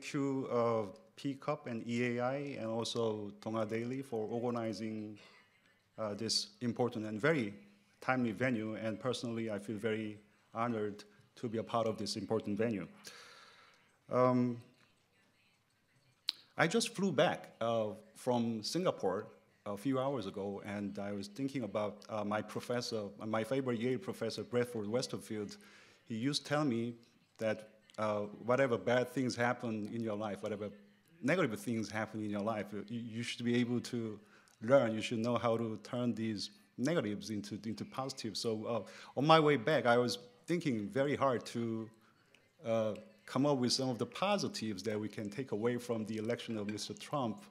thank you, PCOP and EAI, and also Tonga Daily for organizing this important and very timely venue. And personally, I feel very honored to be a part of this important venue. I just flew back from Singapore a few hours ago, and I was thinking about my professor, my favorite Yale professor, Bradford Westerfield. He used to tell me that whatever bad things happen in your life, whatever negative things happen in your life, you should be able to learn. You should know how to turn these negatives into positives. So on my way back, I was thinking very hard to come up with some of the positives that we can take away from the election of Mr. Trump.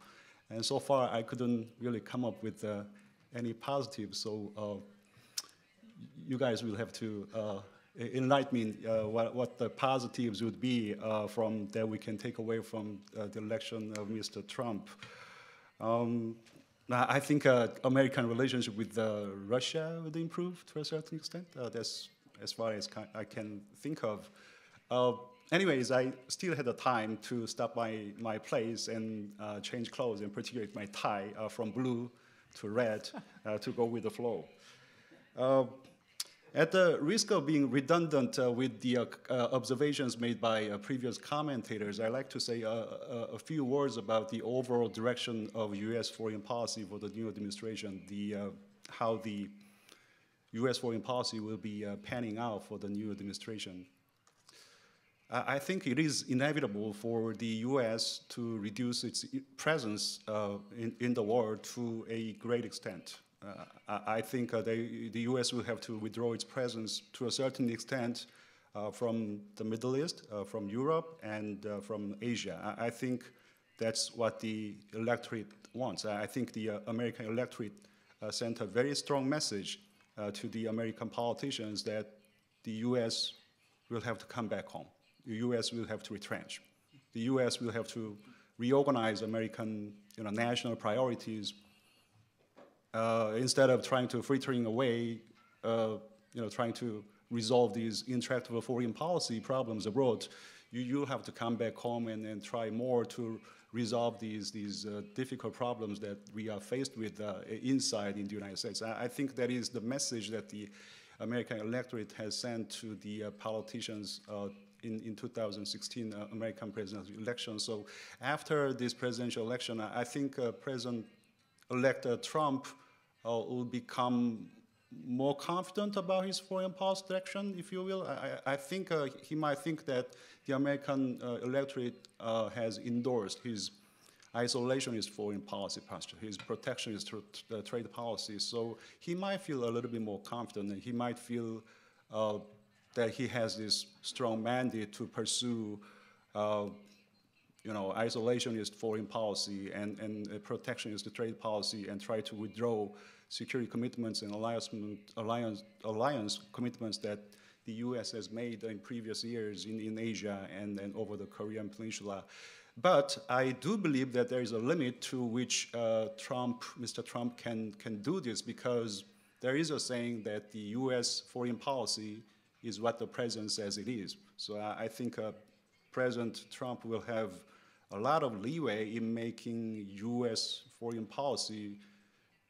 And so far, I couldn't really come up with any positives. So you guys will have to enlighten me what the positives would be from that we can take away from the election of Mr. Trump. I think American relationship with Russia would improve to a certain extent. That's as far as I can think of. Anyways, I still had the time to stop by my place and change clothes, and particularly my tie from blue to red to go with the flow. At the risk of being redundant with the observations made by previous commentators, I'd like to say a few words about the overall direction of U.S. foreign policy for the new administration, how the U.S. foreign policy will be panning out for the new administration. I think it is inevitable for the U.S. to reduce its presence in the world to a great extent. I think the U.S. will have to withdraw its presence to a certain extent from the Middle East, from Europe, and from Asia. I think that's what the electorate wants. I think the American electorate sent a very strong message to the American politicians that the U.S. will have to come back home. The U.S. will have to retrench. The U.S. will have to reorganize American national priorities instead of trying to frittering away, trying to resolve these intractable foreign policy problems abroad. You'll have to come back home and try more to resolve these difficult problems that we are faced with inside in the United States. I think that is the message that the American electorate has sent to the politicians in 2016 American presidential election. So after this presidential election, I think President-elect Trump will become more confident about his foreign policy direction, if you will. I think he might think that the American electorate has endorsed his isolationist foreign policy posture, his protectionist trade policy. So he might feel a little bit more confident, and he might feel that he has this strong mandate to pursue, isolationist foreign policy and protectionist trade policy, and try to withdraw security commitments and alliance commitments that the U.S. has made in previous years in Asia and over the Korean Peninsula. But I do believe that there is a limit to which Mr. Trump can do this, because there is a saying that the U.S. foreign policy is what the president says it is. So I think President Trump will have a lot of leeway in making U.S. foreign policy.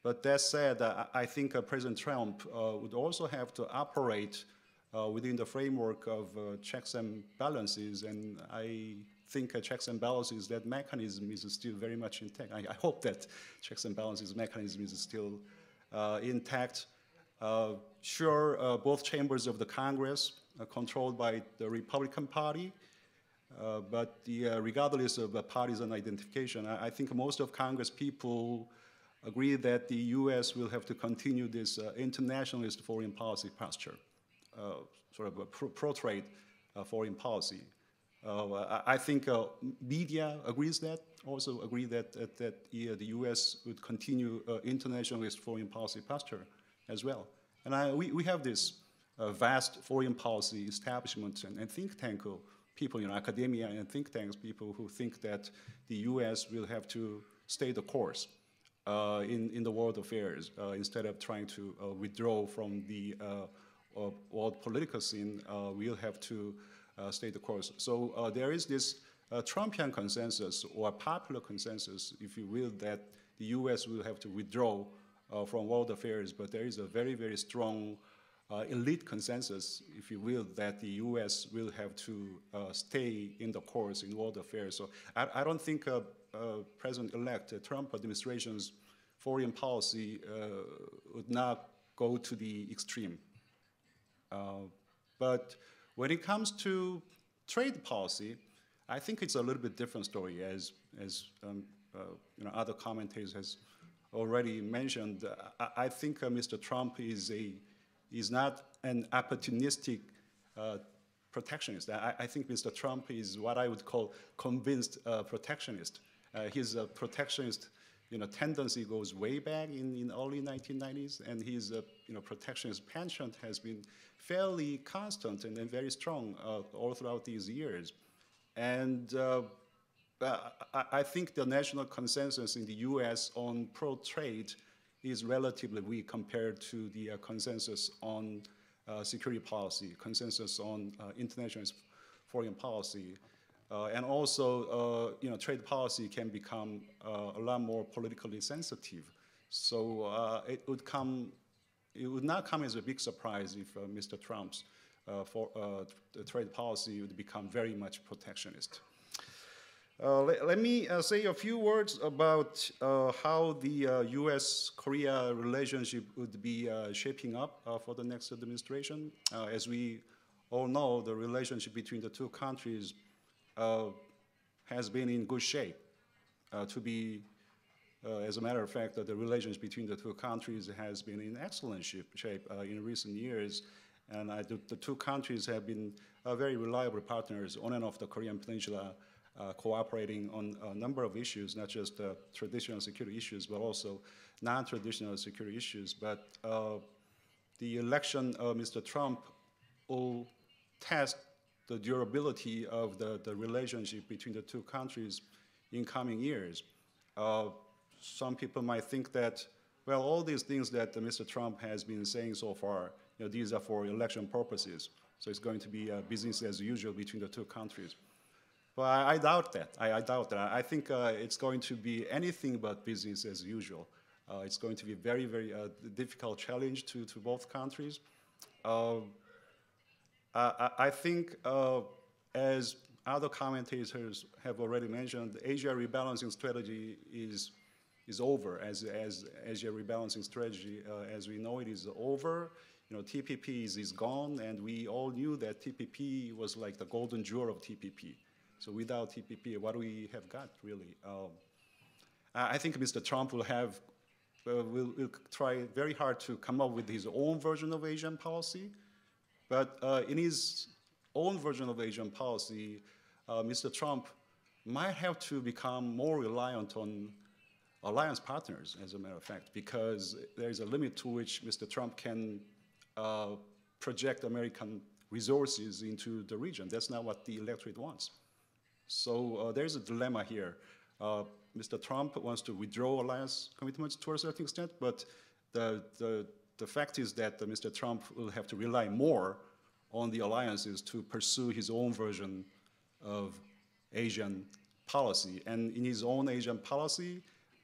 But that said, I think President Trump would also have to operate within the framework of checks and balances, and I think checks and balances, that mechanism is still very much intact. I hope that checks and balances mechanism is still intact. Sure, both chambers of the Congress are controlled by the Republican Party, but regardless of partisan identification, I think most of Congress people agree that the U.S. will have to continue this internationalist foreign policy posture, sort of a pro-trade foreign policy. I think media agrees that, also agree that the U.S. would continue internationalist foreign policy posture as well. And we have this vast foreign policy establishment and think tank people, academia and think tanks, people who think that the U.S. will have to stay the course in the world affairs instead of trying to withdraw from the world political scene. We'll have to stay the course. So there is this Trumpian consensus or popular consensus, if you will, that the U.S. will have to withdraw from world affairs, but there is a very, very strong elite consensus, if you will, that the U.S. will have to stay in the course in world affairs. So I don't think President-elect Trump administration's foreign policy would not go to the extreme. But when it comes to trade policy, I think it's a little bit different story, as other commentators has already mentioned. I think Mr. Trump is not an opportunistic protectionist. I think Mr. Trump is what I would call convinced protectionist. His protectionist tendency goes way back in early 1990s, and his protectionist penchant has been fairly constant and very strong all throughout these years. And I think the national consensus in the U.S. on pro-trade is relatively weak compared to the consensus on security policy, consensus on international foreign policy. And also, trade policy can become a lot more politically sensitive. So it would not come as a big surprise if Mr. Trump's the trade policy would become very much protectionist. Let me say a few words about how the U.S.-Korea relationship would be shaping up for the next administration. As we all know, the relationship between the two countries has been in good shape. As a matter of fact, the relations between the two countries has been in excellent shape in recent years. And the two countries have been very reliable partners on and off the Korean Peninsula, cooperating on a number of issues, not just traditional security issues, but also non-traditional security issues. But the election of Mr. Trump will test the durability of the relationship between the two countries in coming years. Some people might think that, well, all these things that Mr. Trump has been saying so far, these are for election purposes. So it's going to be business as usual between the two countries. But I doubt that. I doubt that. I think it's going to be anything but business as usual. It's going to be a very, very difficult challenge to both countries. I think, as other commentators have already mentioned, the Asia rebalancing strategy is over. As Asia rebalancing strategy, as we know it, is over. TPP is gone, and we all knew that TPP was like the golden jewel of TPP. So without TPP, what do we have got, really? I think Mr. Trump will try very hard to come up with his own version of Asian policy. But in his own version of Asian policy, Mr. Trump might have to become more reliant on alliance partners, as a matter of fact, because there is a limit to which Mr. Trump can project American resources into the region. That's not what the electorate wants. So there's a dilemma here. Mr. Trump wants to withdraw alliance commitments to a certain extent, but the fact is that Mr. Trump will have to rely more on the alliances to pursue his own version of Asian policy. And in his own Asian policy,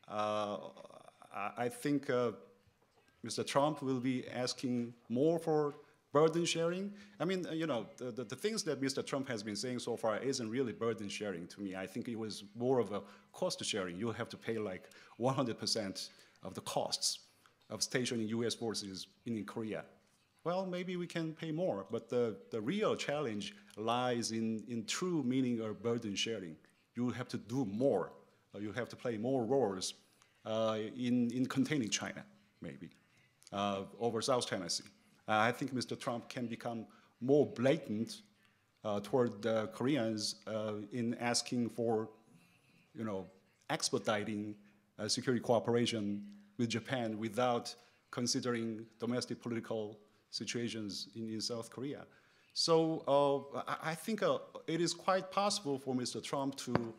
I think Mr. Trump will be asking more for burden sharing. I mean, the things that Mr. Trump has been saying so far isn't really burden sharing to me. I think it was more of a cost sharing. You'll have to pay like 100% of the costs of stationing U.S. forces in Korea. Well, maybe we can pay more, but the real challenge lies in true meaning of burden sharing. You have to do more. You have to play more roles in containing China, maybe, over South China Sea. I think Mr. Trump can become more blatant toward the Koreans in asking for, expediting security cooperation with Japan without considering domestic political situations in South Korea. So I think it is quite possible for Mr. Trump to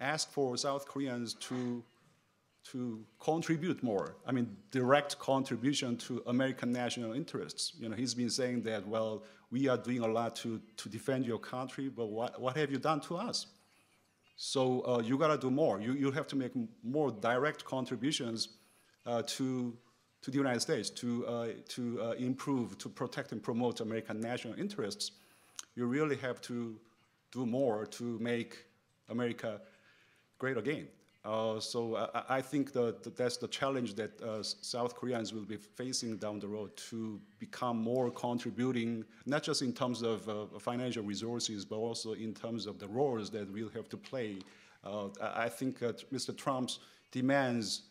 ask for South Koreans to contribute more. I mean, direct contribution to American national interests. He's been saying that, well, we are doing a lot to defend your country, but what have you done to us? So you got to do more. You have to make more direct contributions to the United States to improve, to protect and promote American national interests. You really have to do more to make America great again. So I think that's the challenge that South Koreans will be facing down the road, to become more contributing, not just in terms of financial resources, but also in terms of the roles that we'll have to play. I think Mr. Trump's demands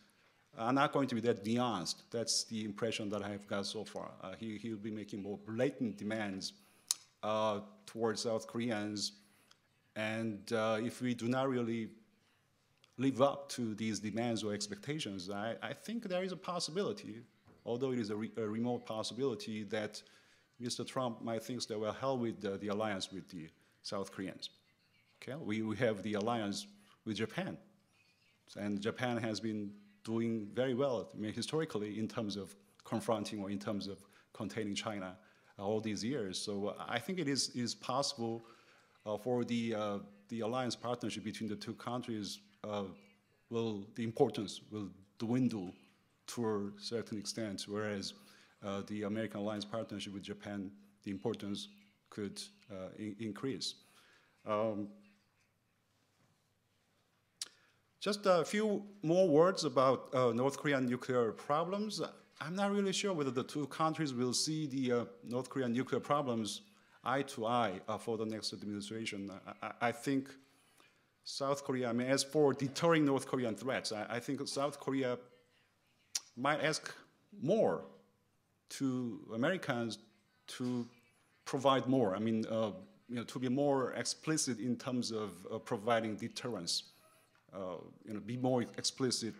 are not going to be that nuanced. That's the impression that I have got so far. He'll be making more blatant demands towards South Koreans, and if we do not really live up to these demands or expectations, I think there is a possibility, although it is a remote possibility, that Mr. Trump might think that, well, hell with the alliance with the South Koreans. Okay, we have the alliance with Japan, and Japan has been doing very well, I mean, historically, in terms of confronting or in terms of containing China all these years. So I think it is possible for the alliance partnership between the two countries, the importance will dwindle to a certain extent, whereas the American alliance partnership with Japan, the importance could increase. Just a few more words about North Korean nuclear problems. I'm not really sure whether the two countries will see the North Korean nuclear problems eye to eye for the next administration. I think South Korea, I mean, as for deterring North Korean threats, I think South Korea might ask more to Americans to provide more. I mean, to be more explicit in terms of providing deterrence. Be more explicit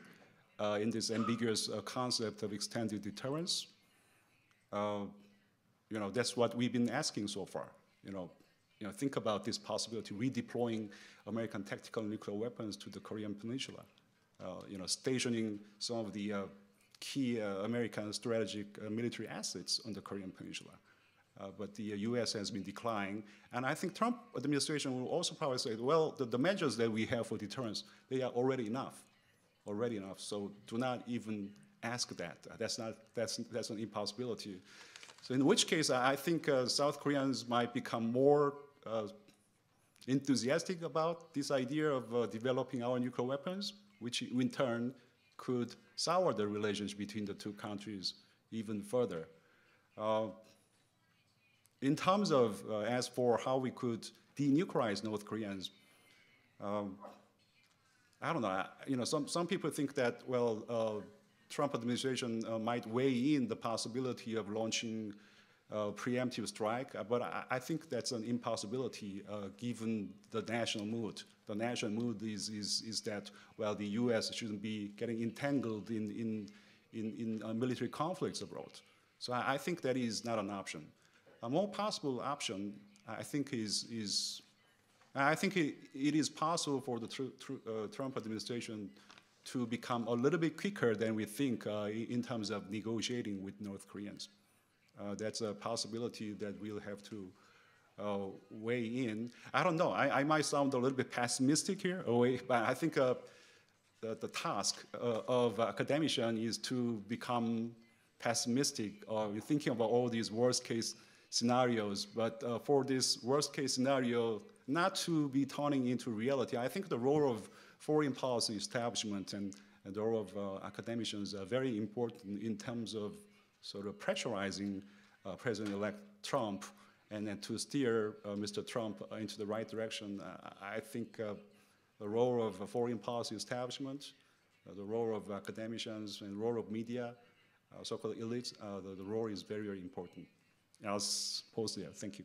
in this ambiguous concept of extended deterrence. That's what we've been asking so far. Think about this possibility, redeploying American tactical nuclear weapons to the Korean Peninsula, stationing some of the key American strategic military assets on the Korean Peninsula. But the US has been declining, and I think Trump administration will also probably say, well, the measures that we have for deterrence, they are already enough, so do not even ask that. That's an impossibility. So in which case, I think South Koreans might become more enthusiastic about this idea of developing our nuclear weapons, which in turn could sour the relationship between the two countries even further. In terms of, as for how we could denuclearize North Koreans, I don't know. Some people think that, well, Trump administration might weigh in the possibility of launching preemptive strike, but I think that's an impossibility given the national mood. The national mood is that, well, the U.S. shouldn't be getting entangled in military conflicts abroad. So I think that is not an option. A more possible option, I think, I think it is possible for the Trump administration to become a little bit quicker than we think in terms of negotiating with North Koreans. That's a possibility that we'll have to weigh in. I don't know. I might sound a little bit pessimistic here, but I think the task of academician is to become pessimistic, or thinking about all these worst-case scenarios. But for this worst-case scenario not to be turning into reality, I think the role of foreign policy establishment and the role of academicians are very important in terms of sort of pressurizing President-elect Trump and then to steer Mr. Trump into the right direction. I think the role of foreign policy establishment, the role of academicians, and the role of media, so-called elites, the role is very, very important. I'll pause there. Thank you.